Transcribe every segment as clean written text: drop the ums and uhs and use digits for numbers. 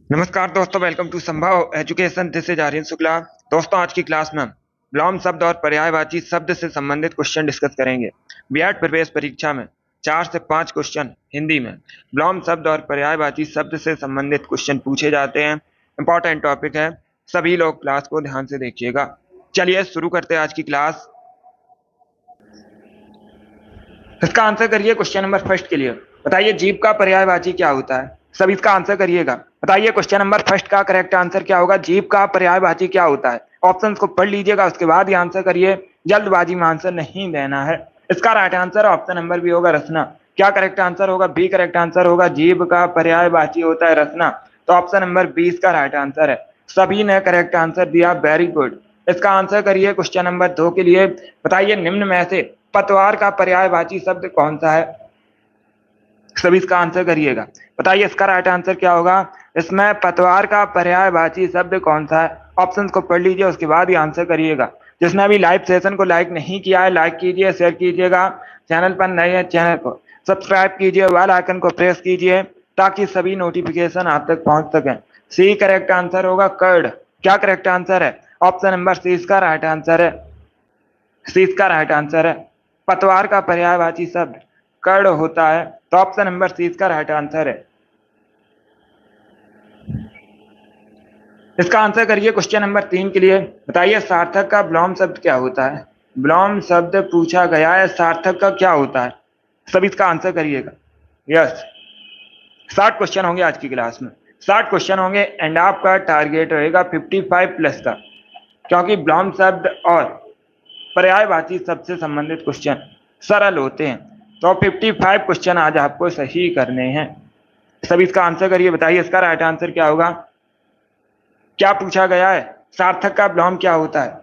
नमस्कार दोस्तों, welcome to Sambhav education. This is Aryan Shukla. दोस्तों, आज की क्लास में हम विलोम शब्द और पर्यायवाची शब्द से संबंधित क्वेश्चन डिस्कस करेंगे। बीएड प्रवेश परीक्षा में 4 से 5 क्वेश्चन हिंदी में विलोम शब्द और पर्यायवाची शब्द से संबंधित क्वेश्चन पूछे जाते हैं। इंपॉर्टेंट टॉपिक है, सभी लोग क्लास को ध्यान से देखिएगा। चलिए शुरू करते हैं आज की क्लास। इसका आंसर करिए क्वेश्चन नंबर फर्स्ट के लिए। बताइए जीव का पर्यायवाची क्या होता है। सब इसका आंसर करिएगा। बताइए क्वेश्चन नंबर फर्स्ट का करेक्ट आंसर क्या होगा। जीव का पर्यायवाची क्या होता है। ऑप्शंस को पढ़ लीजिएगा, उसके बाद ही आंसर करिए। जल्दबाजी में आंसर नहीं देना है। इसका right answer option number B होगा, रचना। क्या करेक्ट आंसर होगा। बी करेक्ट आंसर होगा। जीव का पर्यायवाची होता है रचना, तो ऑप्शन नंबर 20 का राइट आंसर है। सभी ने करेक्ट आंसर दिया, वेरी गुड। इसका आंसर करिए क्वेश्चन नंबर 2 के लिए। बताइए निम्न में से पतवार का पर्यायवाची शब्द कौन सा है। सभी इसका आंसर करिएगा। बताइए इसका राइट आंसर क्या होगा। इसमें पतवार का पर्यायवाची शब्द कौन सा है। ऑप्शंस को पढ़ लीजिए, उसके बाद ही आंसर करिएगा। जिसने अभी लाइव सेशन को लाइक नहीं किया है, लाइक कीजिए, शेयर कीजिएगा। चैनल पर नए हैं, चैनल को सब्सक्राइब कीजिए, बेल आइकन को प्रेस कीजिए ताकि सभी नोटिफिकेशन आप तक पहुंच सकें। सी करेक्ट आंसर होगा, कर्ड। क्या करेक्ट आंसर है। ऑप्शन नंबर सी इसका राइट आंसर है। सी इसका राइट आंसर है। पतवार का पर्यायवाची शब्द कर्ण होता है, तो ऑप्शन नंबर सी इसका राइट आंसर है। इसका आंसर करिए क्वेश्चन नंबर 3 के लिए। बताइए सार्थक का विलोम शब्द क्या होता है। विलोम शब्द पूछा गया है, सार्थक का क्या होता है। सभी इसका आंसर करिएगा। यस, 60 क्वेश्चन होंगे आज की क्लास में। 60 क्वेश्चन होंगे एंड आपका टारगेट रहेगा 55 प्लस का, क्योंकि विलोम शब्द और पर्यायवाची शब्द से संबंधित क्वेश्चन सरल होते हैं। तो 55 क्वेश्चन आज आपको सही करने हैं। सभी इसका आंसर करिए। बताइए इसका राइट आंसर क्या होगा। क्या पूछा गया है, सार्थक का विलोम क्या होता है।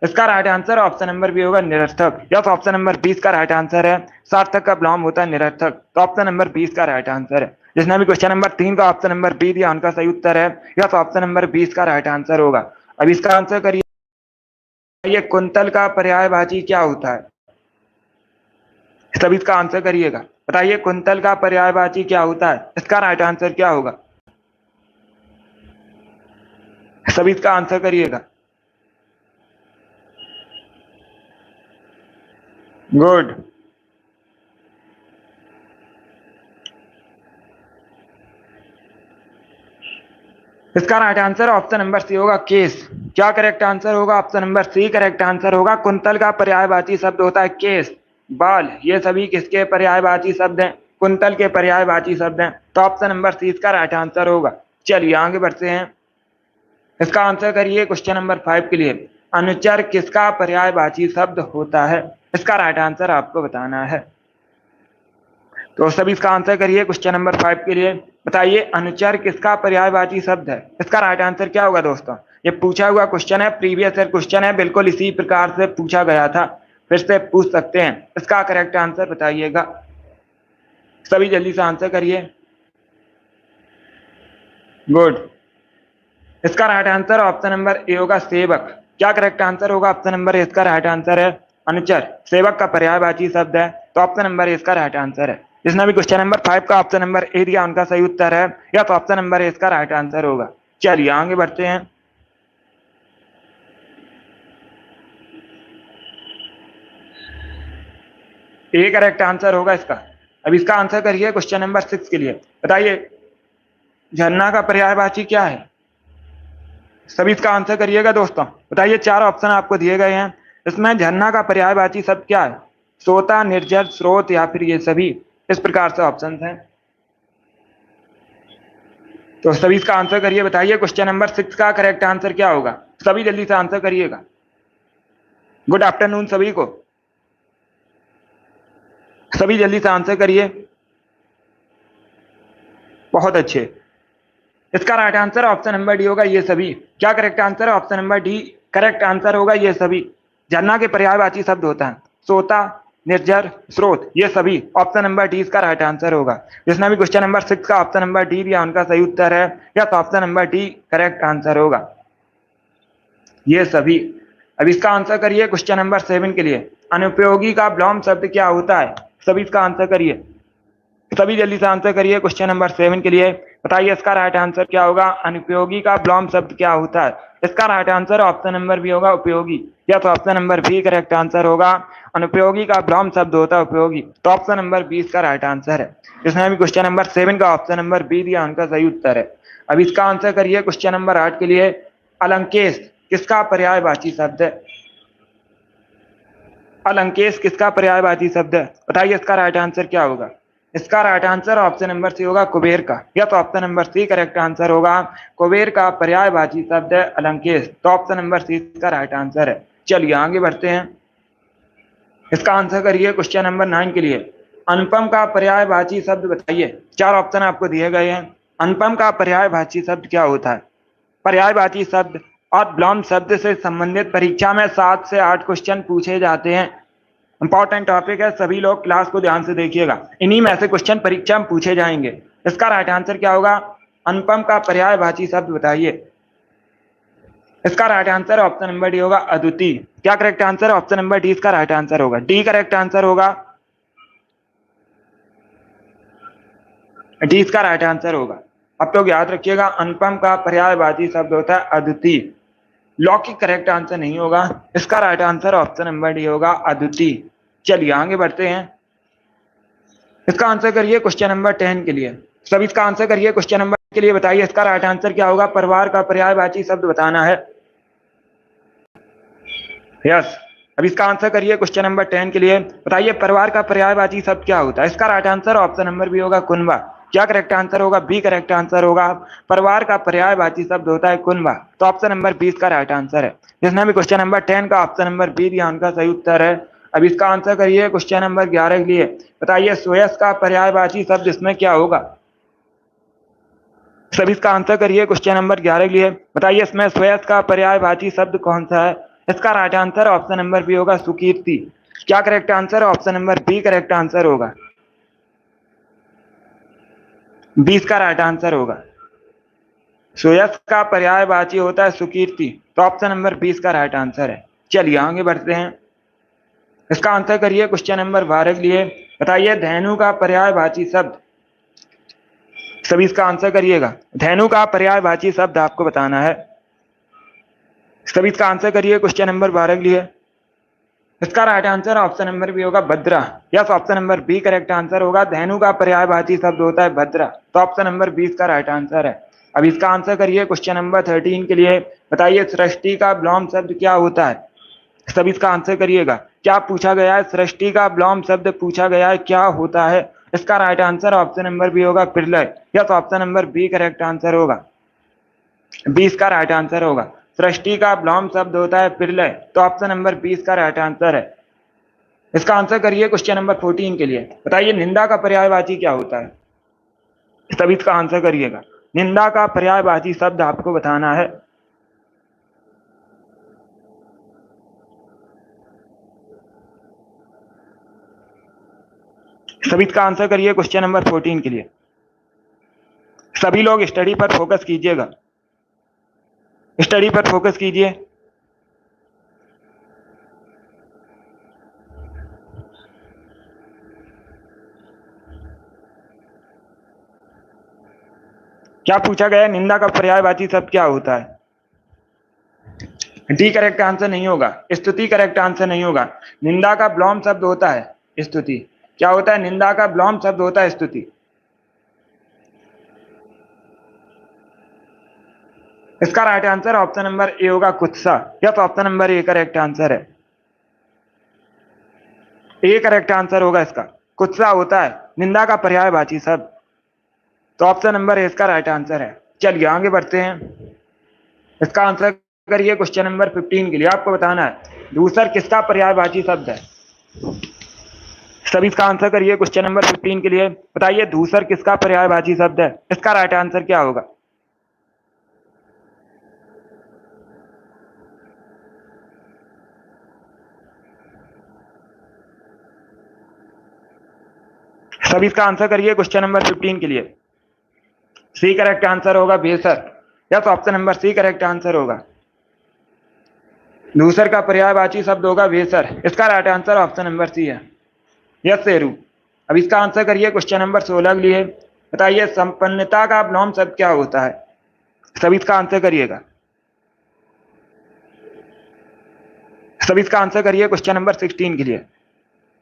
इसका right answer option number B होगा, निरर्थक। यस, ऑप्शन नंबर 20 का राइट आंसर है। सार्थक का विलोम होता है निरर्थक, तो ऑप्शन नंबर 20 का राइट आंसर है। जिसने भी क्वेश्चन नंबर 3 का ऑप्शन नंबर बी दिया, उनका सही उत्तर है। यस, ऑप्शन नंबर 20 का राइट आंसर होगा। अब इसका आंसर करिए। ये कुंतल का पर्यायवाची क्या होता है। सभी इसका आंसर करिएगा। बताइए कुंतल का पर्यायवाची क्या होता है। इसका राइट आंसर क्या होगा। सभी इसका आंसर करिएगा। गुड। इसका right answer option number C होगा, केस। क्या करेक्ट आंसर होगा। Option number C correct answer होगा। कुंतल का पर्यायवाची शब्द होता है केस, बाल। ये सभी किसके पर्यायवाची शब्द हैं। कुंतल के पर्यायवाची शब्द हैं, तो ऑप्शन नंबर सी इसका राइट आंसर होगा। चलिए आगे बढ़ते हैं। इसका आंसर करिए क्वेश्चन नंबर 5 के लिए। अनुचर किसका पर्यायवाची शब्द होता है। इसका राइट आंसर आपको बताना है। तो सभी इसका आंसर करिए क्वेश्चन नंबर 5 के लिए। बताइए अनुचर किसका पर्यायवाची शब्द है। इसका राइट आंसर क्या होगा। दोस्तों, ये पूछा हुआ क्वेश्चन है, प्रीवियस ईयर क्वेश्चन है, बिल्कुल इसी प्रकार से पूछा गया था, फिर से पूछ सकते हैं। इसका करेक्ट आंसर बताइएगा। सभी जल्दी से आंसर करिए। गुड। इसका right answer option number A होगा, सेवक। क्या करेक्ट आंसर होगा। ऑप्शन नंबर ए इसका राइट आंसर है। अनुचर सेवक का पर्यायवाची शब्द है, तो ऑप्शन नंबर ए इसका राइट आंसर है। जिसने भी क्वेश्चन नंबर 5 का ऑप्शन नंबर ए दिया, उनका सही उत्तर है, या तो ऑप्शन नंबर ए इसका राइट आंसर होगा। चलिए आगे बढ़ते हैं। ए करेक्ट आंसर होगा इसका। अब इसका आंसर करिए क्वेश्चन नंबर 6 के लिए। बताइए झरना का पर्यायवाची क्या है। सभी इसका आंसर करिएगा दोस्तों। बताइए 4 ऑप्शन आपको दिए गए हैं, इसमें झरना का पर्यायवाची शब्द क्या है। सोता, निर्जर, स्रोत या फिर ये सभी। इस प्रकार से ऑप्शन हैं, तो सभी इसका आंसर करिए। बताइए क्वेश्चन नंबर 6 का करेक्ट आंसर क्या होगा। सभी जल्दी से आंसर करिएगा। गुड आफ्टरनून सभी को। सभी जल्दी से आंसर करिए। बहुत अच्छे। इसका right answer option number D होगा, ये सभी। क्या करेक्ट आंसर है। Option number D correct answer होगा, ये सभी। झरना के पर्यायवाची शब्द होता है सोता, निर्जर, स्रोत, ये सभी। ऑप्शन नंबर डी इसका राइट आंसर होगा। जिसने भी क्वेश्चन नंबर 6 का ऑप्शन नंबर डी दिया, उनका सही उत्तर है, या तो option number D correct answer होगा, ये सभी। अब इसका आंसर करिए क्वेश्चन नंबर 7 के लिए। अनुपयोगी का विलोम शब्द क्या होता है। सभी इसका आंसर करिए। सभी जल्दी से आंसर करिए क्वेश्चन नंबर 7 के लिए। बताइए इसका राइट आंसर क्या होगा? अनुपयोगी का विलोम शब्द क्या होता है? इसका right answer option number B होगा, उपयोगी। या तो option number B correct answer होगा। अनुपयोगी का विलोम शब्द होता है उपयोगी, तो ऑप्शन नंबर बी इसका राइट आंसर है। इसने अभी क्वेश्चन नंबर 7 का ऑप्शन नंबर बी दिया, उनका सही उत्तर है। अब इसका आंसर करिए क्वेश्चन नंबर 8 के लिए। अलंकेश किसका पर्यायवाची शब्द है? अलंकेश किसका पर्यायवाची शब्द है? बताइए इसका राइट आंसर क्या होगा? इसका right answer option number C होगा, कुबेर का। या तो option number C correct answer होगा। कुबेर का पर्यायवाची शब्द है अलंकेश, तो ऑप्शन नंबर सी इसका राइट आंसर है। चलिए आगे बढ़ते हैं। इसका आंसर करिए क्वेश्चन नंबर 9 के लिए। अनुपम का पर्यायवाची शब्द बताइए। 4 ऑप्शन आपको दिए गए हैं। अनुपम का पर्यायवाची शब्द क्या होता है? पर्यायवाची शब्द और विलोम शब्द से संबंधित परीक्षा में 7 से 8 क्वेश्चन पूछे जाते हैं। इंपॉर्टेंट टॉपिक है, सभी लोग क्लास को ध्यान से देखिएगा। इन्हीं में से क्वेश्चन परीक्षा में पूछे जाएंगे। इसका राइट आंसर क्या होगा? अनुपम का पर्यायवाची शब्द बताइए। इसका right answer option number D होगा, अद्वितीय। क्या correct answer? Option number D इसका राइट आंसर होगा। डी करेक्ट आंसर होगा। डी इसका राइट आंसर होगा। अब तो याद रखिएगा, अनुपम का पर्यायवाची शब्द होता है अद्वितीय। लौकिक करेक्ट आंसर नहीं होगा। इसका right answer option number D होगा, अद्वितीय। चलिए आगे बढ़ते हैं। इसका आंसर करिए क्वेश्चन नंबर 10 के लिए। सब इसका आंसर करिए क्वेश्चन नंबर के लिए। बताइए इसका राइट आंसर क्या होगा? परिवार का पर्यायवाची शब्द बताना है। यस। अब इसका आंसर करिए क्वेश्चन नंबर 10 के लिए। बताइए परिवार का पर्यायवाची शब्द क्या होता है? इसका right answer option number B होगा, कुनबा। क्या करेक्ट आंसर होगा? बी करेक्ट आंसर होगा। परिवार का पर्यायवाची शब्द होता है कुनबा, तो ऑप्शन नंबर बी इसका राइट आंसर है। जिसने भी क्वेश्चन नंबर 10 का ऑप्शन नंबर बी दिया, उनका सही उत्तर है। अब इसका आंसर करिए क्वेश्चन नंबर 11 के लिए। बताइए श्रेयस का पर्यायवाची शब्द इसमें क्या होगा? सभी इसका आंसर करिए क्वेश्चन नंबर 11 के लिए। बताइए इसमें श्रेयस का पर्यायवाची शब्द कौन सा है? इसका right answer option number B होगा, सुकीर्ति। क्या correct answer? Option number B correct answer होगा। 20 का राइट आंसर होगा। श्रेयस का पर्यायवाची होता है सुकीर्ति, तो ऑप्शन नंबर 20 का राइट आंसर है। चलिए आगे बढ़ते हैं। इसका आंसर करिए क्वेश्चन नंबर 12 के लिए। बताइए धेनु का पर्यायवाची शब्द। सभी इसका आंसर करिएगा। धेनु का पर्यायवाची शब्द आपको बताना है। सभी इसका आंसर करिए क्वेश्चन नंबर 12 के लिए। इसका right answer option number B होगा, भद्रा। Yes, option number B correct answer होगा। धेनु का पर्यायवाची शब्द होता है भद्रा, तो ऑप्शन नंबर 20 का राइट आंसर है। अब इसका आंसर करिए क्वेश्चन नंबर 13 के लिए। बताइए सृष्टि का विलोम शब्द क्या होता है? सब इसका आंसर करिएगा। क्या पूछा गया है? सृष्टि का विलोम शब्द पूछा गया है, क्या होता है? इसका right answer option number B होगा, प्रलय। Yes, option number B correct answer होगा। 20 का राइट आंसर होगा। सृष्टि का विलोम शब्द होता है प्रलय, तो ऑप्शन नंबर 20 का राइट आंसर है। इसका आंसर करिए क्वेश्चन नंबर 14 के लिए। बताइए निंदा का पर्यायवाची क्या होता है? सभी इसका आंसर करिएगा। निंदा का पर्यायवाची शब्द आपको बताना है। सभी इसका आंसर करिए क्वेश्चन नंबर 14 के लिए। सभी लोग स्टडी पर फोकस कीजिएगा। स्टडी पर फोकस कीजिए। क्या पूछा गया? निंदा का पर्यायवाची शब्द क्या होता है? डी करेक्ट आंसर नहीं होगा। स्तुति करेक्ट आंसर नहीं होगा। निंदा का विलोम शब्द होता है स्तुति। क्या होता है? निंदा का विलोम शब्द होता है स्तुति। इसका right answer option number A होगा, कुत्सा। Yes, option number A correct answer है। ए करेक्ट आंसर होगा इसका। कुत्सा होता है निंदा का पर्यायवाची शब्द, तो ऑप्शन नंबर ए इसका राइट आंसर है। चलिए आगे बढ़ते हैं। इसका आंसर करिए क्वेश्चन नंबर 15 के लिए। आपको बताना है दूसर किसका पर्यायवाची शब्द है। सभी इसका आंसर करिए क्वेश्चन नंबर 15 के लिए। बताइए दूसर किसका पर्यायवाची शब्द है? इसका राइट आंसर क्या होगा? सभी इसका आंसर करिए क्वेश्चन नंबर 15 के लिए। सी करेक्ट आंसर होगा, बेसर। Yes, option number C correct answer होगा। दूसर का पर्यायवाची शब्द होगा बेसर। इसका right answer option number C है। यस शेरू। अब इसका आंसर करिए क्वेश्चन नंबर 16 के लिए। बताइए संपन्नता का विलोम शब्द क्या होता है? सभी इसका आंसर करिएगा। सभी इसका आंसर करिए क्वेश्चन नंबर 16 के लिए।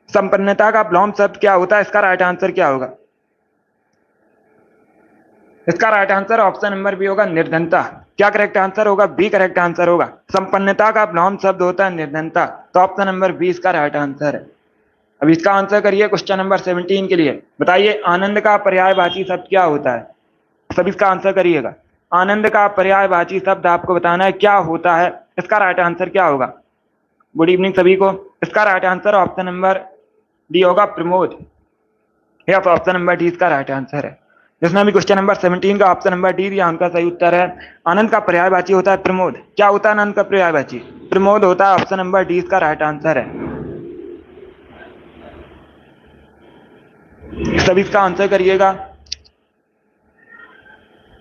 संपन्नता का विलोम शब्द क्या होता है? इसका राइट आंसर क्या होगा? इसका right answer option number B होगा निर्धनता। क्या करेक्ट आंसर होगा? बी करेक्ट आंसर होगा। संपन्नता का विलोम शब्द होता है निर्धनता, तो ऑप्शन नंबर बी इसका राइट आंसर है। अब इसका आंसर करिए क्वेश्चन नंबर 17 के लिए। बताइए आनंद का पर्यायवाची शब्द क्या होता है? सब इसका आंसर करिएगा। आनंद का पर्यायवाची शब्द आपको बताना है क्या होता है। इसका राइट आंसर क्या होगा? गुड इवनिंग सभी को। इसका right answer option number D होगा प्रमोद। या तो ऑप्शन नंबर डी इसका राइट आंसर है। जिसने भी क्वेश्चन नंबर 17 का ऑप्शन नंबर डी दिया उनका सही उत्तर है। आनंद का पर्यायवाची होता है प्रमोद। क्या होता है आनंद का पर्यायवाची? प्रमोद होता है। ऑप्शन नंबर डी इसका राइट आंसर है। सभी इसका आंसर करिएगा।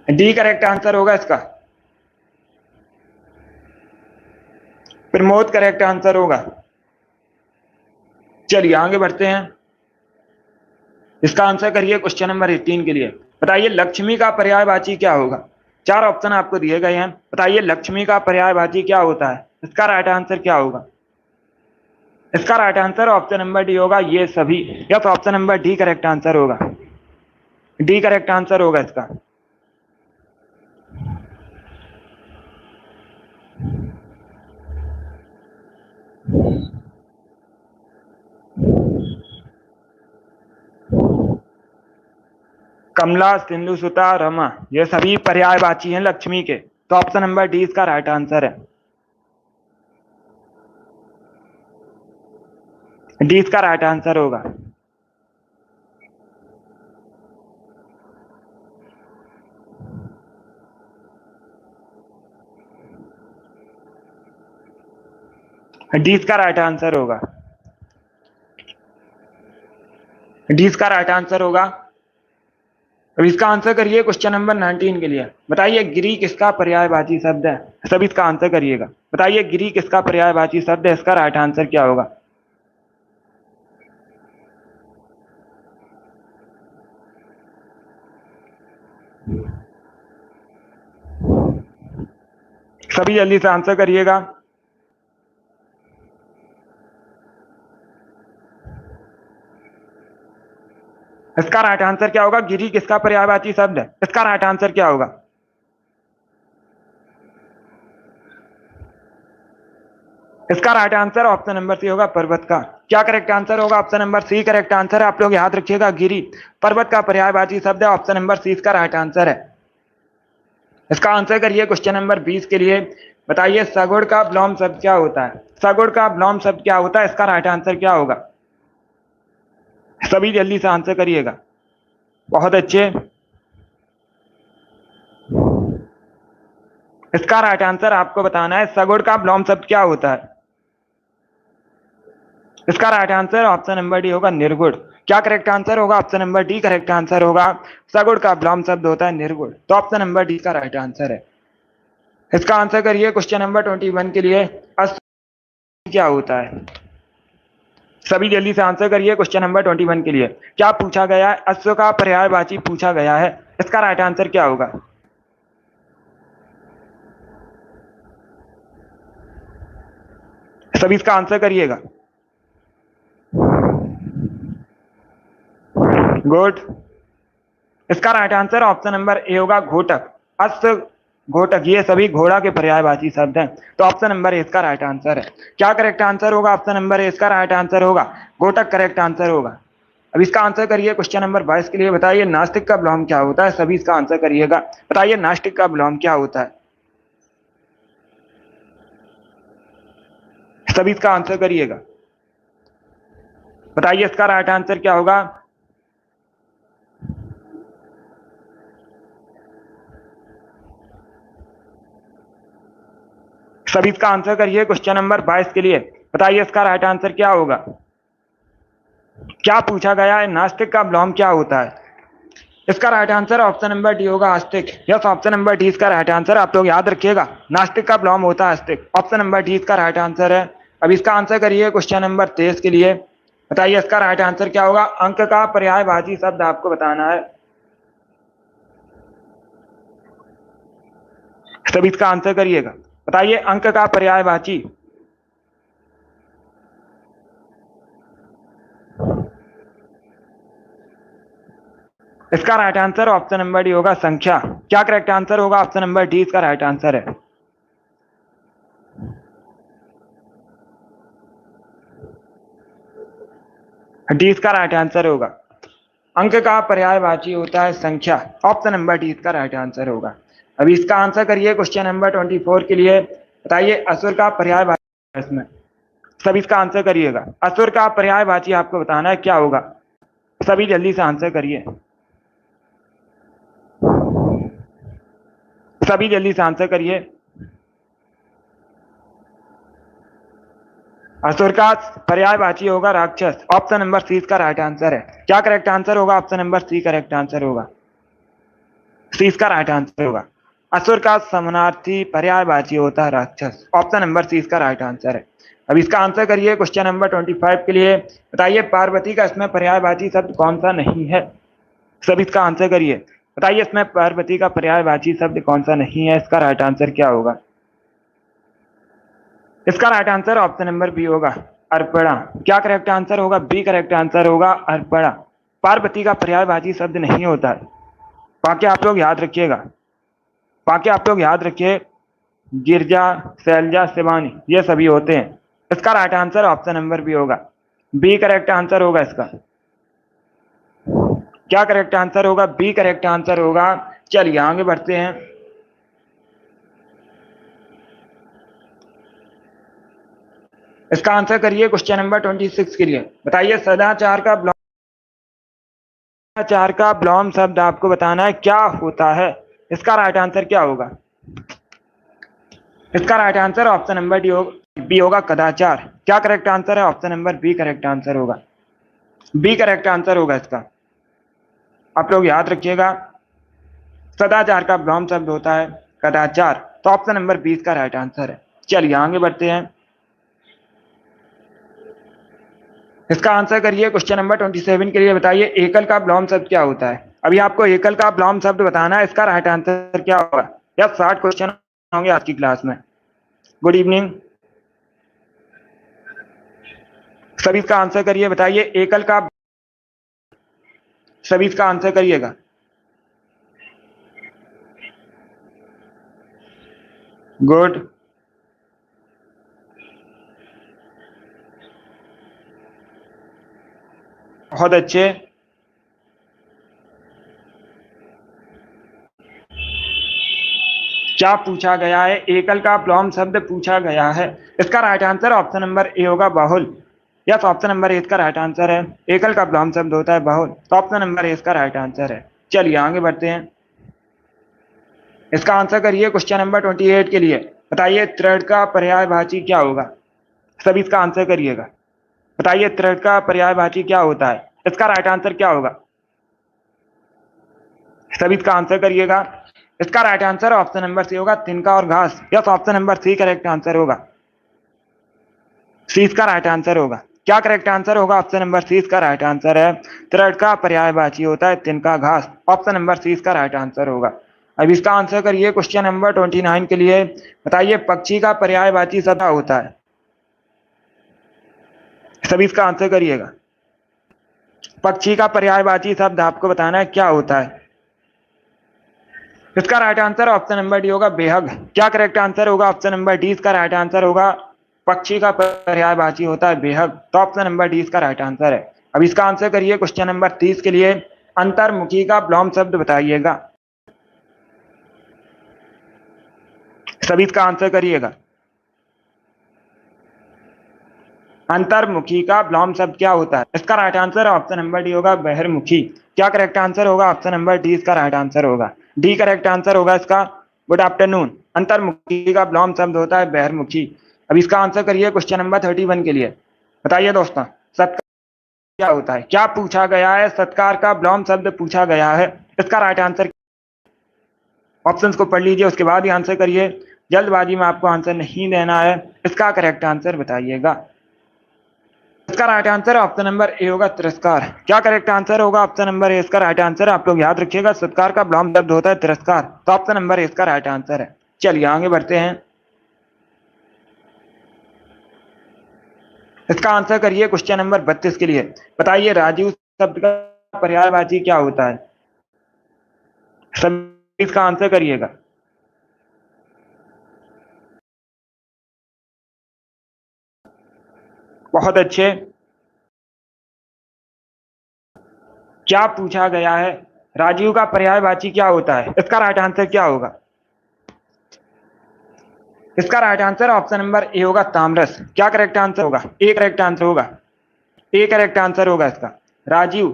डी करेक्ट आंसर होगा इसका। प्रमोद करेक्ट आंसर होगा। चलिए आगे बढ़ते हैं। इसका आंसर करिए क्वेश्चन नंबर 18 के लिए। बताइए लक्ष्मी का पर्यायवाची क्या होगा? चार ऑप्शन आपको दिए गए हैं। बताइए लक्ष्मी का पर्यायवाची क्या होता है? इसका राइट आंसर क्या होगा? इसका right answer option number D होगा ये सभी। या तो option number D correct answer होगा। डी करेक्ट आंसर होगा इसका। कमला, सिंधु, सुता, रमा, ये सभी पर्यायवाची हैं लक्ष्मी के, तो ऑप्शन नंबर डी इसका राइट आंसर है। डी इसका राइट आंसर होगा। डी इसका राइट आंसर होगा। डी इसका राइट आंसर होगा। अब इसका आंसर करिए क्वेश्चन नंबर 19 के लिए। बताइए गिरी किसका पर्यायवाची शब्द है? सब इसका आंसर करिएगा। बताइए गिरी किसका पर्यायवाची शब्द है? इसका राइट आंसर क्या होगा? सभी जल्दी से आंसर करिएगा। इसका राइट आंसर क्या होगा? गिरी किसका पर्यायवाची शब्द है? इसका राइट आंसर क्या होगा? इसका right answer option number C होगा पर्वत का। क्या करेक्ट आंसर होगा? Option number C correct answer है। आप लोग याद रखिएगा गिरी पर्वत का पर्यायवाची शब्द है। ऑप्शन नंबर सी इसका राइट आंसर है। इसका आंसर करिए क्वेश्चन नंबर 20 के लिए। बताइए सगुण का विलोम शब्द क्या होता है? सगुण का विलोम शब्द क्या होता है? इसका राइट आंसर क्या होगा? सभी जल्दी से आंसर करिएगा। बहुत अच्छे। इसका राइट आंसर आपको बताना है सगुण का विलोम शब्द क्या होता है। इसका right answer option number D होगा निर्गुण। क्या करेक्ट आंसर होगा? Option number D correct answer होगा। सगुण का विलोम शब्द होता है निर्गुण, तो ऑप्शन नंबर डी का राइट आंसर है। इसका आंसर करिए क्वेश्चन नंबर 21 के लिए। अश्व क्या होता है? सभी जल्दी से आंसर करिए क्वेश्चन नंबर 21 के लिए। क्या पूछा गया है? अश्व का पर्यायवाची पूछा गया है। इसका राइट आंसर क्या होगा? सभी इसका आंसर करिएगा। गुड। इसका right answer option number A होगा घोटक। अश्व, घोटक, ये सभी घोड़ा के पर्यायवाची शब्द हैं, तो ऑप्शन नंबर ए इसका राइट आंसर है। क्या करेक्ट आंसर होगा? ऑप्शन नंबर ए इसका राइट आंसर होगा। घोटक करेक्ट आंसर होगा। अब इसका आंसर करिए क्वेश्चन नंबर 22 के लिए। बताइए नास्तिक का विलोम क्या होता है? सभी इसका आंसर करिएगा। बताइए नास्तिक का विलोम क्या होता है? सभी इसका आंसर करिएगा। बताइए इसका राइट आंसर क्या होगा? सभी इसका आंसर करिए क्वेश्चन नंबर 22 के लिए। बताइए इसका राइट आंसर क्या होगा? क्या पूछा गया है? नास्तिक का विलोम क्या होता है? इसका right answer option number D होगा आस्तिक। यस, ऑप्शन नंबर डी इसका राइट आंसर। आप लोग याद रखिएगा नास्तिक का विलोम होता है आस्तिक। ऑप्शन नंबर डी इसका राइट आंसर है। अब इसका आंसर करिए क्वेश्चन नंबर 23 के लिए। बताइए इसका राइट आंसर क्या होगा? अंक का पर्यायवाची शब्द आपको बताना है। सभी इसका आंसर करिएगा। बताइए अंक का पर्यायवाची। इसका right answer option number D होगा संख्या। क्या करेक्ट आंसर होगा? ऑप्शन नंबर डी इसका राइट आंसर है। डी इसका राइट आंसर होगा। अंक का पर्यायवाची होता है संख्या। ऑप्शन नंबर डी इसका राइट आंसर होगा। अभी इसका आंसर करिए क्वेश्चन नंबर 24 के लिए। बताइए असुर का पर्यायवाची इसमें। सभी इसका आंसर करिएगा। असुर का पर्यायवाची आपको बताना है क्या होगा। सभी जल्दी से आंसर करिए। सभी जल्दी से आंसर करिए। असुर का पर्यायवाची होगा राक्षस। ऑप्शन नंबर सी इसका राइट आंसर है। क्या करेक्ट आंसर होगा? Option number C correct answer होगा। सी इसका राइट आंसर होगा। असुर का समानार्थी पर्यायवाची होता है राक्षस। ऑप्शन नंबर सी इसका राइट आंसर है। अब इसका आंसर करिए क्वेश्चन नंबर 25 के लिए। बताइए पार्वती का इसमें पर्यायवाची शब्द कौन सा नहीं है। सब इसका आंसर करिए। बताइए इसमें पार्वती का पर्यायवाची शब्द कौन सा नहीं है। इसका राइट आंसर क्या होगा? इसका right answer option number B होगा अर्पणा। क्या करेक्ट आंसर होगा? बी करेक्ट आंसर होगा अर्पणा। पार्वती का पर्यायवाची शब्द नहीं होता है। बाकी आप लोग याद रखिएगा। बाकी आप लोग याद रखिए गिरजा, शैलजा, शिवानी ये सभी होते हैं। इसका right answer option number B होगा। बी करेक्ट आंसर होगा इसका। क्या करेक्ट आंसर होगा? बी करेक्ट आंसर होगा। चलिए आगे बढ़ते हैं। इसका आंसर करिए क्वेश्चन नंबर 26 के लिए। बताइए सदाचार का ब्लॉम शब्द आपको बताना है क्या होता है। इसका राइट आंसर क्या होगा? इसका right answer option number B होगा कदाचार। क्या करेक्ट आंसर है? Option number B correct answer होगा। बी करेक्ट आंसर होगा इसका। आप लोग याद रखिएगा सदाचार का ब्लॉम शब्द होता है कदाचार। तो ऑप्शन नंबर 20 का राइट आंसर है। चलिए आगे बढ़ते हैं। इसका आंसर करिए क्वेश्चन नंबर 27 के लिए। बताइए एकल का ब्लॉम शब्द क्या होता है। अभी आपको एकल का ब्लॉम शब्द बताना है। इसका राइट आंसर क्या होगा? या 60 क्वेश्चन होंगे आज की क्लास में। Good evening. सभी इसका आंसर करिए। बताइए एकल का। सभी इसका आंसर करिएगा। गुड। बहुत अच्छे। क्या पूछा गया है? एकल का ब्लॉम शब्द पूछा गया है। इसका right answer option number A होगा बाहुल। यस ऑप्शन नंबर ए इसका राइट आंसर है। एकल का ब्लॉम शब्द होता है बाहुल। तो ऑप्शन नंबर ए इसका राइट आंसर है। चलिए आगे बढ़ते हैं। इसका आंसर करिए क्वेश्चन नंबर 28 के लिए। बताइए तृण का पर्यायवाची क्या होगा। सभी इसका आंसर करिएगा। बताइए तृण का पर्यायवाची क्या होता है। इसका राइट आंसर क्या होगा? सभी इसका आंसर करिएगा। इसका right answer option number C होगा तिनका और घास। Yes option number C correct answer होगा। सी इसका राइट आंसर होगा। क्या करेक्ट आंसर होगा? ऑप्शन नंबर सी इसका राइट आंसर है। तृण का पर्यायवाची होता है तिनका घास। ऑप्शन नंबर सी इसका राइट आंसर होगा। अब इसका आंसर करिए क्वेश्चन नंबर 29 के लिए। बताइए पक्षी का पर्यायवाची शब्द होता है। सभी इसका आंसर करिएगा। पक्षी का पर्यायवाची शब्द आपको बताना है क्या होता है। इसका right answer option number D होगा बेहद। क्या करेक्ट आंसर होगा? ऑप्शन नंबर डी इसका राइट आंसर होगा। पक्षी का पर्यायवाची होता है बेहद। तो ऑप्शन नंबर डी इसका राइट आंसर है। अब इसका आंसर करिए क्वेश्चन नंबर 30 के लिए। अंतर्मुखी का ब्लॉम शब्द बताइएगा। सभी इसका आंसर करिएगा। अंतर्मुखी का ब्लॉम शब्द क्या होता है। इसका right answer option number D होगा बहिर्मुखी। क्या करेक्ट आंसर होगा? ऑप्शन नंबर डी इसका राइट आंसर होगा। डी करेक्ट आंसर होगा इसका। Good afternoon. अंतर्मुखी का ब्लॉम शब्द होता है बहिर्मुखी। अब इसका आंसर करिए क्वेश्चन नंबर 31 के लिए। बताइए दोस्तों सत्कार क्या होता है। क्या पूछा गया है? सत्कार का ब्लॉम शब्द पूछा गया है। इसका राइट आंसर। ऑप्शंस को पढ़ लीजिए उसके बाद ही आंसर करिए। जल्दबाजी में आपको आंसर नहीं देना है। इसका करेक्ट आंसर बताइएगा। इसका right answer option number A होगा तिरस्कार। क्या करेक्ट आंसर होगा? ऑप्शन नंबर ए इसका राइट आंसर। आप लोग याद रखिएगा सत्कार का ब्लॉम शब्द होता है तिरस्कार। तो ऑप्शन नंबर ए इसका राइट आंसर है। चलिए आगे बढ़ते हैं। इसका आंसर करिए क्वेश्चन नंबर 32 के लिए। बताइए राजीव शब्द का पर्यायवाची क्या होता है? सभी इसका आंसर करिएगा। बहुत अच्छे। क्या पूछा गया है? राजीव का पर्यायवाची क्या होता है? इसका राइट आंसर क्या होगा? इसका right answer option number A होगा, तामरस। क्या करेक्ट आंसर होगा? ए करेक्ट आंसर होगा। ए करेक्ट आंसर होगा इसका। राजीव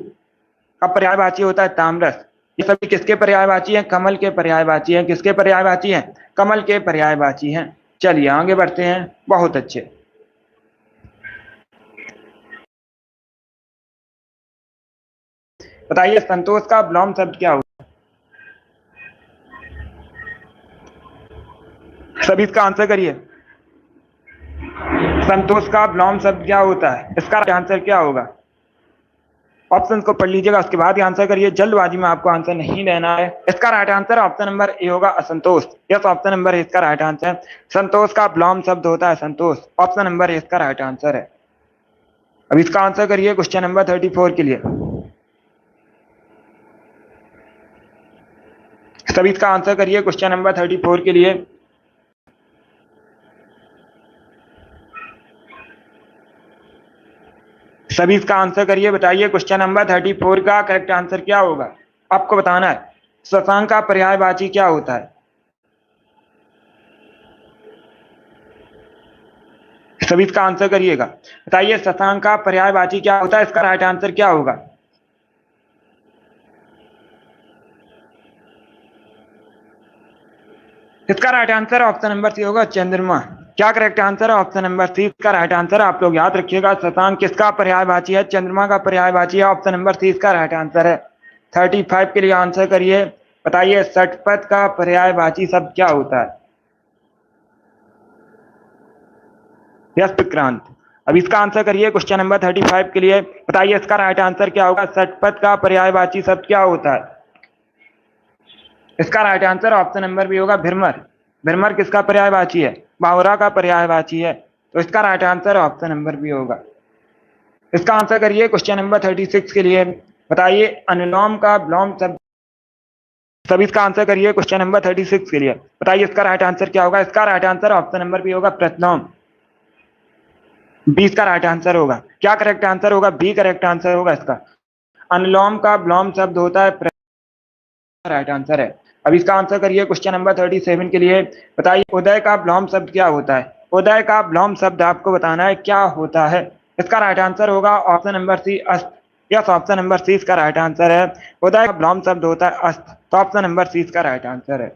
का पर्यायवाची होता है तामरस। ये सभी किसके पर्यायवाची हैं? कमल के पर्यायवाची हैं। किसके पर्यायवाची हैं? कमल के पर्यायवाची हैं। चलिए आगे बढ़ते हैं। बहुत अच्छे। बताइए संतोष का विलोम शब्द क्या होता है? सभी इसका आंसर करिए। संतोष का विलोम शब्द क्या होता है? इसका आंसर क्या होगा? ऑप्शन को पढ़ लीजिएगा, उसके बाद ही आंसर करिए। जल्दबाजी में आपको आंसर नहीं देना है। इसका right answer option number A होगा, असंतोष। यस, ऑप्शन नंबर ए इसका राइट आंसर है। संतोष का विलोम शब्द होता है संतोष। ऑप्शन नंबर ए इसका राइट आंसर है। अब इसका आंसर करिए क्वेश्चन नंबर 34 के लिए। सभी इसका आंसर करिए क्वेश्चन नंबर 34 के लिए। सभी इसका आंसर करिए। बताइए क्वेश्चन नंबर 34 का करेक्ट आंसर क्या होगा? आपको बताना है। शशांक का पर्यायवाची क्या होता है? सभी इसका आंसर करिएगा। बताइए शशांक का पर्यायवाची क्या होता है? इसका राइट आंसर क्या होगा? इसका right answer option number C होगा, चंद्रमा। क्या करेक्ट आंसर है? ऑप्शन नंबर सी इसका राइट आंसर है। आप लोग याद रखिएगा, शशांक किसका पर्यायवाची है? चंद्रमा का पर्यायवाची है। ऑप्शन नंबर सी इसका राइट आंसर है। 35 के लिए आंसर करिए। बताइए षटपथ का पर्यायवाची शब्द क्या होता है? यस, विक्रांत। अब इसका आंसर करिए क्वेश्चन नंबर 35 के लिए। बताइए इसका राइट आंसर क्या होगा? षटपथ का पर्यायवाची शब्द क्या होता है? इसका right answer option number B होगा, भ्रमर। भ्रमर किसका पर्यायवाची है? बाहुरा का पर्यायवाची है। तो इसका right answer option number B होगा। इसका आंसर करिए क्वेश्चन नंबर 36 के लिए। बताइए अनुलोम का विलोम शब्द। सभी इसका आंसर करिए क्वेश्चन नंबर 36 के लिए। बताइए इसका राइट आंसर क्या होगा? इसका right answer option number B होगा, प्रतिलोम। बी इसका राइट आंसर होगा। क्या करेक्ट आंसर होगा? बी करेक्ट आंसर होगा इसका। अनुलोम का विलोम शब्द होता है, राइट आंसर है। अब इसका आंसर करिए क्वेश्चन नंबर 37 के लिए। बताइए उदय का विलोम शब्द क्या होता है? उदय का विलोम शब्द आपको बताना है क्या होता है। इसका राइट आंसर होगा ऑप्शन नंबर सी, अस्त। यस, ऑप्शन नंबर सी इसका राइट आंसर है। उदय का विलोम शब्द होता है अस्त। तो ऑप्शन नंबर सी इसका राइट आंसर है।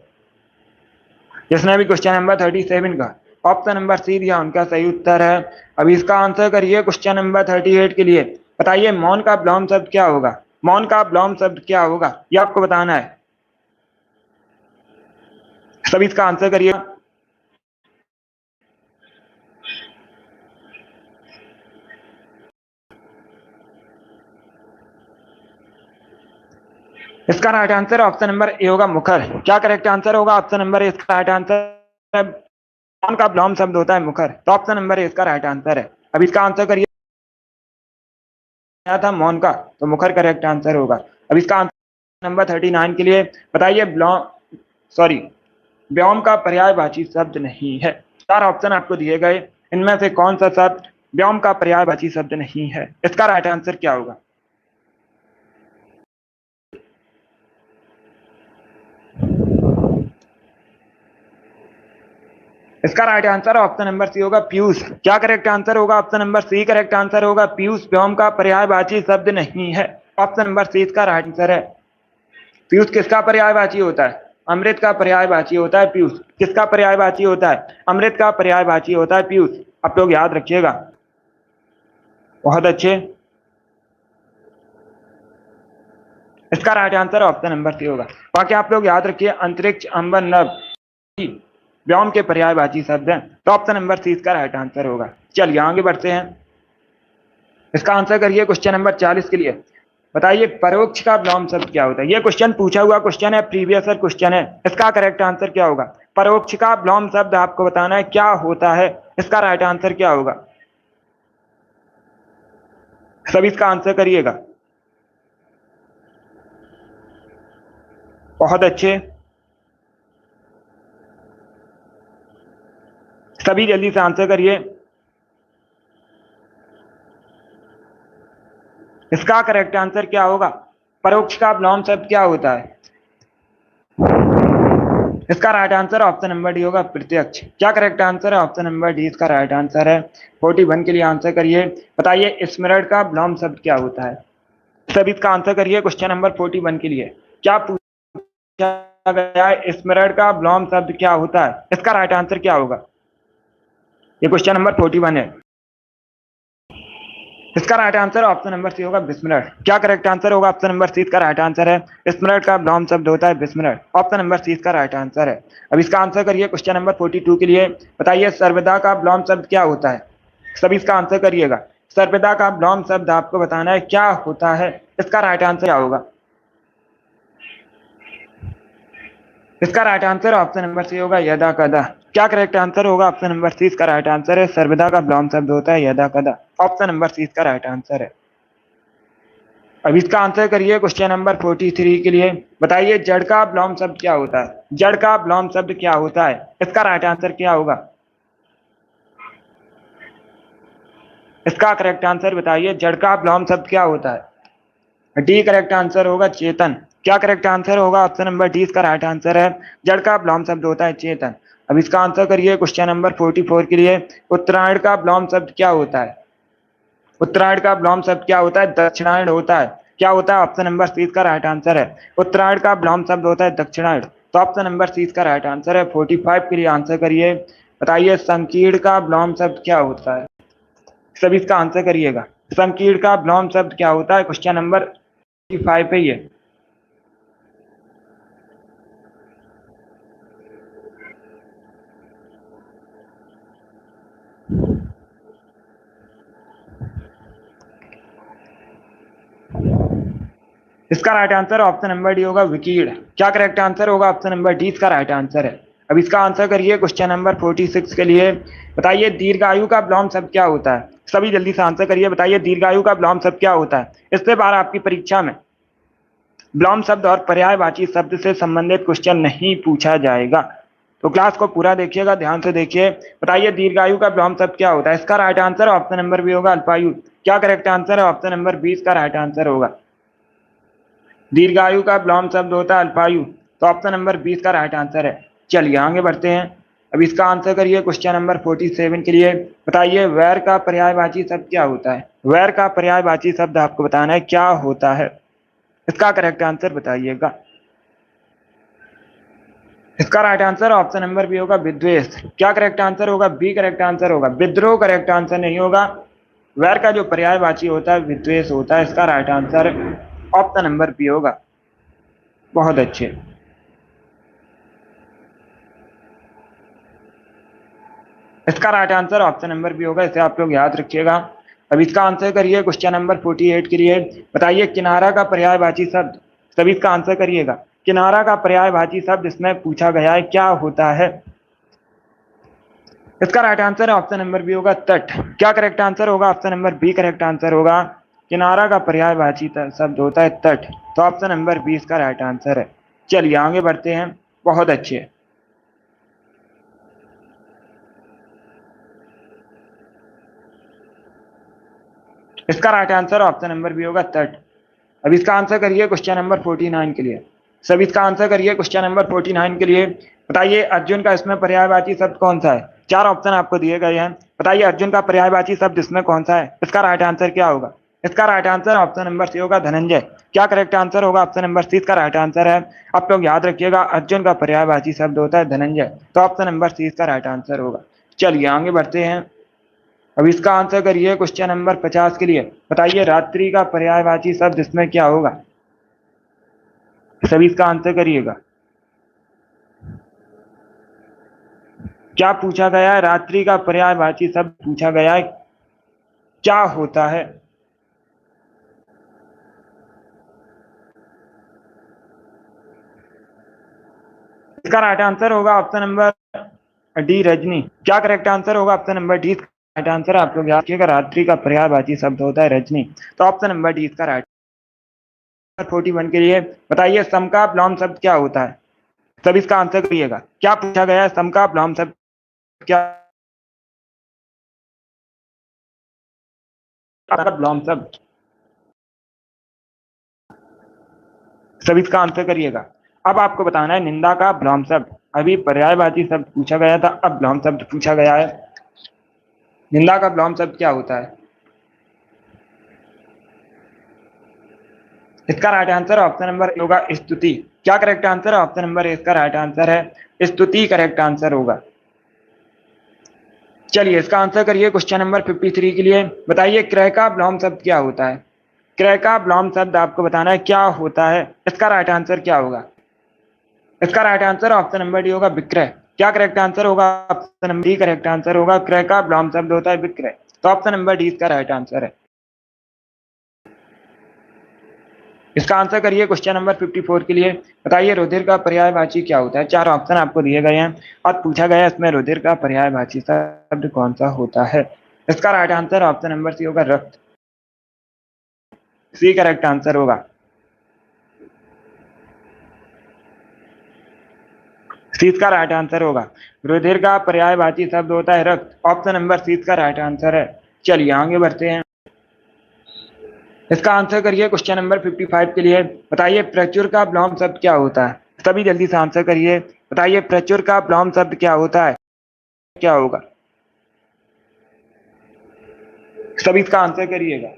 जिसने भी क्वेश्चन नंबर 37 का ऑप्शन नंबर सी दिया उनका सही उत्तर है। अब इसका आंसर करिए क्वेश्चन नंबर 38 के लिए। बताइए मौन का विलोम शब्द क्या होगा? मौन का विलोम शब्द क्या होगा, ये आपको बताना है। सभी इसका आंसर करिए। इसका right answer option number A होगा, मुखर। क्या करेक्ट आंसर होगा? ऑप्शन नंबर ए इसका राइट आंसर। मौन का विलोम शब्द होता है मुखर। तो ऑप्शन नंबर ए इसका राइट आंसर है। अब इसका आंसर करिए। था मौन का, तो मुखर करेक्ट आंसर होगा। अब इसका आंसर नंबर 39 के लिए। बताइए व्योम का पर्यायवाची शब्द नहीं है। 4 ऑप्शन आपको दिए गए, इनमें से कौन सा शब्द व्योम का पर्यायवाची शब्द नहीं है? इसका राइट आंसर क्या होगा? इसका right answer option number C होगा, पीयूष। क्या करेक्ट आंसर होगा? Option number C correct answer होगा। पीयूष व्योम का पर्यायवाची शब्द नहीं है। ऑप्शन नंबर सी इसका राइट आंसर है। पीयूष किसका पर्यायवाची होता है? अमृत का पर्यायवाची होता है पीयूष। किसका पर्यायवाची होता है? अमृत का पर्यायवाची होता है पीयूष। आप लोग याद रखिएगा। बहुत अच्छे। इसका right answer option number C होगा। बाकी आप लोग याद रखिए, अंतरिक्ष, अंबर, नभ व्योम के पर्यायवाची शब्द हैं। तो ऑप्शन नंबर सी इसका राइट आंसर होगा। चलिए आगे बढ़ते हैं। इसका आंसर करिए क्वेश्चन नंबर 40 के लिए। बताइए परोक्ष का विलोम शब्द क्या होता है? ये क्वेश्चन पूछा हुआ क्वेश्चन है, प्रीवियस ईयर क्वेश्चन है। इसका करेक्ट आंसर क्या होगा? परोक्ष का विलोम शब्द आपको बताना है क्या होता है। इसका राइट आंसर क्या होगा? सभी इसका आंसर करिएगा। बहुत अच्छे, सभी जल्दी से आंसर करिए। इसका करेक्ट आंसर क्या होगा? परोक्ष का विलोम शब्द क्या होता है? इसका right answer option number D होगा, प्रत्यक्ष। क्या करेक्ट आंसर है? ऑप्शन नंबर डी इसका राइट आंसर है। 41 के लिए आंसर करिए। बताइए स्मरण का विलोम शब्द क्या होता है? सभी इसका आंसर करिए क्वेश्चन नंबर 41 के लिए। क्या पूछा गया है? स्मरण का विलोम शब्द क्या होता है? इसका राइट आंसर क्या होगा? ये क्वेश्चन नंबर 41 है। इसका right answer option number C होगा, विस्मरण। क्या करेक्ट आंसर होगा? ऑप्शन नंबर सी इसका राइट आंसर है। स्मरण का विलोम शब्द होता है विस्मरण। ऑप्शन नंबर सी इसका राइट आंसर है। अब इसका आंसर करिए क्वेश्चन नंबर 42 के लिए। बताइए सर्वदा का विलोम शब्द क्या होता है? सभी इसका आंसर करिएगा। सर्वदा का विलोम शब्द आपको बताना है क्या होता है। इसका राइट आंसर क्या होगा? इसका right answer option number C होगा, यदा कदा। क्या करेक्ट आंसर होगा? ऑप्शन नंबर सी इसका राइट आंसर है। सर्वदा का विलोम शब्द होता है यदा कदा। ऑप्शन नंबर सी इसका राइट आंसर है। अब इसका आंसर करिए क्वेश्चन नंबर 43 के लिए। बताइए जड़ का विलोम शब्द क्या होता है? जड़ का विलोम शब्द क्या होता है? इसका राइट आंसर क्या होगा? इसका करेक्ट आंसर बताइए, जड़ का विलोम शब्द क्या होता है? डी करेक्ट आंसर होगा, चेतन। क्या करेक्ट आंसर होगा? ऑप्शन नंबर डी इसका राइट आंसर है। जड़ का विलोम शब्द होता है चेतन। अब इसका आंसर करिए क्वेश्चन नंबर 44 के लिए। उत्तरायण का विलोम शब्द क्या होता है? उत्तरायण का विलोम शब्द क्या होता है? दक्षिणायण होता है। क्या होता है? ऑप्शन नंबर सी इसका राइट आंसर है। उत्तरायण का विलोम शब्द होता है दक्षिणायण। तो ऑप्शन नंबर सी इसका राइट आंसर है। 45 के लिए आंसर करिए। बताइए संकीर्ण का विलोम शब्द क्या होता है? सभी इसका आंसर करिएगा। संकीर्ण का विलोम शब्द क्या होता है? क्वेश्चन नंबर 45 पे ये। इसका right answer option number D होगा, विकीर्ण। क्या करेक्ट आंसर होगा? ऑप्शन नंबर डी इसका राइट आंसर है। अब इसका आंसर करिए क्वेश्चन नंबर 46 के लिए। बताइए दीर्घायु का विलोम शब्द क्या होता है? सभी जल्दी से आंसर करिए। बताइए दीर्घायु का विलोम शब्द क्या होता है? इससे बार आपकी परीक्षा में विलोम शब्द और पर्यायवाची शब्द से संबंधित क्वेश्चन नहीं पूछा जाएगा। तो क्लास को पूरा देखिएगा, ध्यान से देखिए। बताइए दीर्घायु का विलोम शब्द क्या होता है? इसका right answer option number B होगा, अल्पायु। क्या करेक्ट आंसर है? ऑप्शन नंबर 20 का राइट आंसर होगा। दीर्घायु का विलोम शब्द होता है अल्पायु। तो ऑप्शन नंबर 20 का राइट आंसर है। चलिए आगे बढ़ते हैं। अब इसका आंसर करिए क्वेश्चन नंबर 47 के लिए। बताइए वैर का पर्यायवाची शब्द क्या होता है? वैर का पर्यायवाची शब्द आपको बताना है क्या होता है। इसका करेक्ट आंसर बताइएगा। इसका right answer option number B होगा, विद्वेष। क्या करेक्ट आंसर होगा? बी करेक्ट आंसर होगा। विद्रोह करेक्ट आंसर नहीं होगा। वैर का जो पर्यायवाची होता है विद्वेष होता है। इसका right answer option number B होगा। बहुत अच्छे। इसका right answer option number B होगा, इसे आप लोग याद रखिएगा। अब इसका आंसर करिए क्वेश्चन नंबर 48 के लिए। बताइए किनारा का पर्यायवाची शब्द। सभी इसका आंसर करिएगा। किनारा का पर्यायवाची शब्द इसमें पूछा गया है क्या होता है? इसका right answer option number B होगा, तट। क्या करेक्ट आंसर होगा? Option number B correct answer होगा। किनारा का पर्यायवाची शब्द होता है तट। तो ऑप्शन नंबर बी इसका राइट आंसर है। चलिए आगे बढ़ते हैं। बहुत अच्छे। इसका right answer option number B होगा, तट। अब इसका आंसर करिए क्वेश्चन नंबर 49 के लिए। सब इसका आंसर करिए क्वेश्चन नंबर 49 के लिए। बताइए अर्जुन का इसमें पर्यायवाची शब्द कौन सा है? चार ऑप्शन आपको दिए गए हैं। बताइए अर्जुन का पर्यायवाची शब्द इसमें कौन सा है? इसका राइट आंसर क्या होगा? इसका right answer option number C होगा, धनंजय। क्या करेक्ट आंसर होगा? ऑप्शन नंबर सी इसका राइट आंसर है। आप लोग याद रखिएगा, अर्जुन का पर्यायवाची शब्द होता है धनंजय। तो ऑप्शन नंबर सी इसका राइट आंसर होगा। चलिए आगे बढ़ते हैं। अब इसका आंसर करिए क्वेश्चन नंबर 50 के लिए। बताइए रात्रि का पर्यायवाची शब्द इसमें क्या होगा? सभी इसका आंसर करिएगा। क्या पूछा गया है? रात्रि का पर्यायवाची शब्द पूछा गया है क्या होता है? इसका राइट आंसर होगा ऑप्शन नंबर डी रजनी। क्या करेक्ट आंसर होगा? Option number D right answer. आप लोग याद रखिएगा, रात्रि का पर्यायवाची शब्द होता है रजनी, तो ऑप्शन नंबर डी इसका राइट। 41 के लिए बताइए सम का विलोम शब्द क्या होता है? सब इसका आंसर करिएगा। क्या पूछा गया है? सम का विलोम शब्द क्या? विलोम शब्द, सब इसका आंसर करिएगा। अब आपको बताना है निंदा का विलोम शब्द। अभी पर्यायवाची शब्द पूछा गया था, अब विलोम शब्द पूछा गया है। निंदा का विलोम शब्द क्या होता है? इसका right answer option number A होगा स्तुति। क्या करेक्ट आंसर है? ऑप्शन नंबर ए इसका राइट आंसर है, स्तुति करेक्ट आंसर होगा। चलिए इसका आंसर करिए क्वेश्चन नंबर 53 के लिए। बताइए क्रय का विलोम शब्द क्या होता है? क्रय का विलोम शब्द आपको बताना है क्या होता है। इसका राइट आंसर क्या होगा? इसका right answer option number D होगा विक्रय। क्या करेक्ट आंसर होगा? Option number D correct answer होगा। क्रय का विलोम शब्द होता है विक्रय, तो ऑप्शन नंबर डी इसका राइट आंसर है। इसका आंसर करिए क्वेश्चन नंबर 54 के लिए। बताइए रुधिर का पर्यायवाची क्या होता है? 4 ऑप्शन आपको दिए गए हैं और पूछा गया है इसमें रुधिर का पर्यायवाची शब्द कौन सा होता है। इसका right answer option number C होगा रक्त, सी करेक्ट आंसर होगा। सी इसका राइट आंसर होगा। रुधिर का पर्यायवाची शब्द होता है रक्त, ऑप्शन नंबर सी इसका राइट आंसर है। चलिए आगे बढ़ते हैं। इसका आंसर करिए क्वेश्चन नंबर 55 के लिए। बताइए प्रचुर का विलोम शब्द क्या होता है? सभी जल्दी से आंसर करिए। बताइए प्रचुर का विलोम शब्द क्या होता है, क्या होगा? सभी इसका आंसर करिएगा।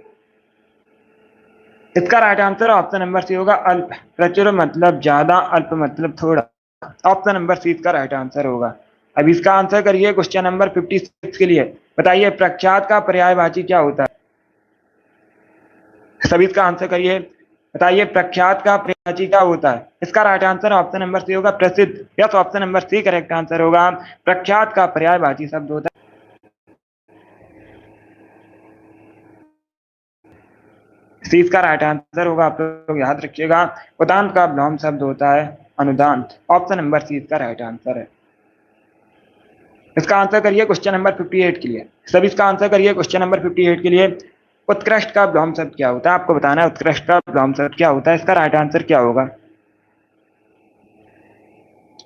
इसका right answer option number C होगा अल्प। प्रचुर मतलब ज्यादा, अल्प मतलब थोड़ा, ऑप्शन नंबर सी इसका राइट आंसर होगा। अब इसका आंसर करिए क्वेश्चन नंबर 56 के लिए। बताइए प्रख्यात का पर्यायवाची क्या होता है? सभी इसका आंसर करिए। बताइए प्रख्यात का पर्यायवाची क्या होता है? इसका right answer option number C होगा प्रसिद्ध। Yes, option number C correct answer होगा। प्रख्यात का पर्यायवाची शब्द होता है। सी इसका राइट आंसर होगा, आप लोग याद रखिएगा। उदांत का विलोम शब्द होता है अनुदांत, ऑप्शन नंबर सी इसका राइट आंसर है। इसका आंसर करिए क्वेश्चन नंबर 58 के लिए। सभी इसका आंसर करिए क्वेश्चन नंबर 58 के लिए। उत्कृष्ट का विलोम शब्द क्या होता है? आपको बताना है उत्कृष्ट का विलोम शब्द क्या होता है। इसका राइट आंसर क्या होगा?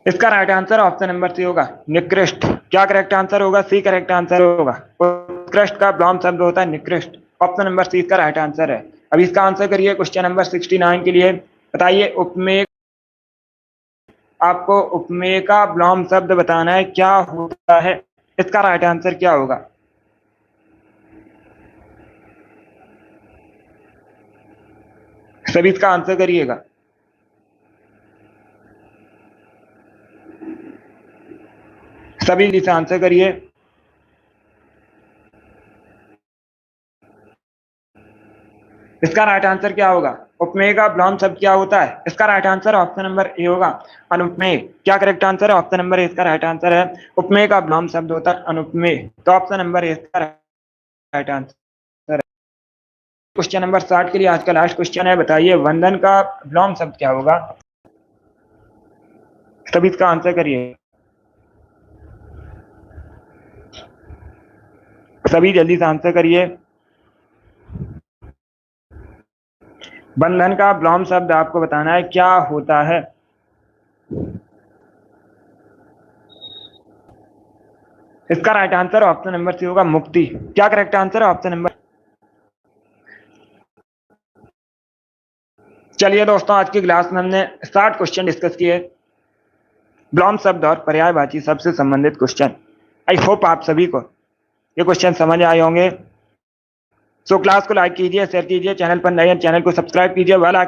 इसका right answer option number C होगा निकृष्ट। क्या करेक्ट आंसर होगा? सी करेक्ट आंसर होगा। उत्कृष्ट का विलोम शब्द होता है निकृष्ट, ऑप्शन नंबर सी इसका राइट आंसर है। अब इसका आंसर करिए क्वेश्चन नंबर 69 के लिए। बताइए उपमेय, आपको उपमेय का विलोम शब्द बताना है क्या होता है। इसका राइट आंसर क्या होगा? सभी इसका आंसर करिएगा। सभी इसे आंसर करिए। इसका राइट आंसर क्या होगा? उपमेय का विलोम शब्द क्या होता है? इसका right answer option number A होगा अनुपमेय। क्या करेक्ट आंसर है? ऑप्शन नंबर ए इसका राइट आंसर है। उपमेय का विलोम शब्द होता है अनुपमेय, तो ऑप्शन नंबर ए इसका राइट आंसर है। क्वेश्चन नंबर 60 के लिए आज का लास्ट क्वेश्चन है। बताइए वंदन का विलोम शब्द क्या होगा? सभी इसका आंसर करिए। सभी जल्दी से आंसर करिए। बंधन का विलोम शब्द आपको बताना है क्या होता है। इसका right answer option number C होगा मुक्ति। क्या करेक्ट आंसर है? Option number. चलिए दोस्तों, आज की क्लास में हमने 60 क्वेश्चन डिस्कस किए, विलोम शब्द और पर्यायवाची शब्द से संबंधित क्वेश्चन। आई होप आप सभी को ये क्वेश्चन समझ आए होंगे। सो क्लास को लाइक कीजिए, शेयर कीजिए, चैनल पर नए हैं चैनल को सब्सक्राइब कीजिए, बेल आइकन